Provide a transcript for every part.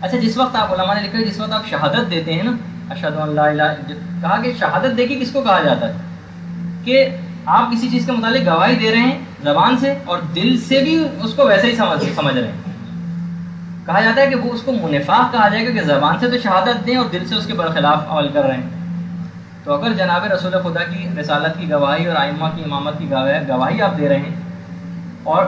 اچھا جس وقت آپ علماء نے لکھا ہے جس وقت آپ شہادت دیتے ہیں نا، اشہد ان لا الہ، کہا کہ شہادت دے کے کس کو کہا جاتا ہے کہ آپ کسی چیز کے متعلق گواہی دے رہے ہیں زبان سے اور دل سے بھی اس کو ویسے ہی سمجھ رہے ہیں. کہا جاتا ہے کہ وہ اس کو منافق کہا جائے گا کہ زبان سے تو شہادت دیں اور دل سے اس کے برخلاف عمل کر رہے ہیں. تو اگر جناب رسول خدا کی رسالت کی گواہی اور ائمہ کی امامت کی گواہی آپ دے رہے ہیں اور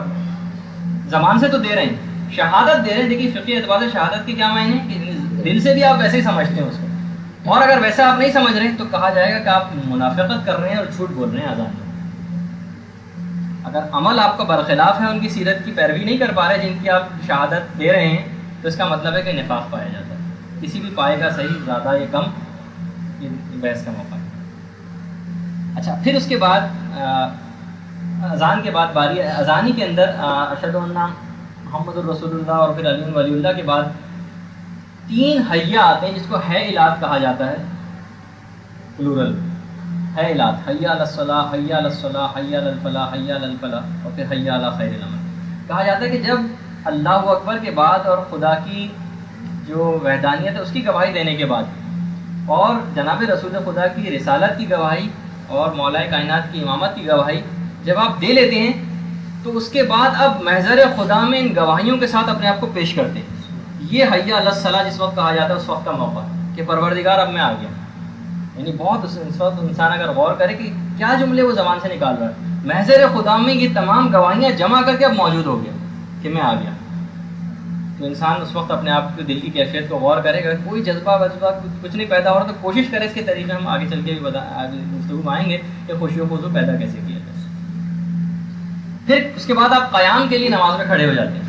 زبان سے تو دے رہے ہیں، شہادت دے رہے ہیں، دیکھیے فقہی اعتبار سے شہادت کے کیا معنی ہیں کہ دل سے بھی آپ ویسے ہی سمجھتے ہیں اس کو، اور اگر ویسا آپ نہیں سمجھ رہے ہیں تو کہا جائے گا کہ آپ منافقت کر رہے ہیں اور جھوٹ بول رہے ہیں اذان میں. اگر عمل آپ کا برخلاف ہے، ان کی سیرت کی پیروی نہیں کر پا رہے جن کی آپ شہادت دے رہے ہیں، تو اس کا مطلب ہے کہ نفاق پایا جاتا ہے. کسی بھی پائے گا صحیح زیادہ یا کم، یہ بحث کا موقع ہے. اچھا پھر اس کے بعد اذان کے بعد باری اذانی کے اندر اشہد ان محمد الرسول اللہ اور پھر علی ولی اللہ کے بعد 3 حیا آتے ہیں جس کو حیلات کہا جاتا ہے، پلورل حیلات، حی علی الصلاۃ، حی علی الصلاۃ، حی علی الفلاح، حی علی الفلاح اور پھر حی علی خیر العمل. کہا جاتا ہے کہ جب اللہ اکبر کے بعد اور خدا کی جو وحدانیت ہے اس کی گواہی دینے کے بعد اور جناب رسول خدا کی رسالت کی گواہی اور مولا کائنات کی امامت کی گواہی جب آپ دے لیتے ہیں تو اس کے بعد اب محضر خدا میں ان گواہیوں کے ساتھ اپنے آپ کو پیش کرتے ہیں. یہ حی علی الصلاۃ جس وقت کہا جاتا ہے اس وقت کا موقع کہ پروردگار اب میں آ گیا. یعنی بہت اس وقت انسان اگر غور کرے کہ کیا جملے وہ زبان سے نکال رہا ہے، محضر خدا میں یہ تمام گواہیاں جمع کر کے اب موجود ہو گیا کہ میں آ گیا. تو انسان اس وقت اپنے آپ کی دل کی کیفیت کو غور کرے گا، کوئی جذبہ کچھ نہیں پیدا ہو رہا تو کوشش کرے اس کے طریقے ہم آگے چل کے بھی گفتگو آئیں گے کہ خوشی و خضوع پیدا کیسے کیا جائے. پھر اس کے بعد آپ قیام کے لیے نماز میں کھڑے ہو جاتے ہیں.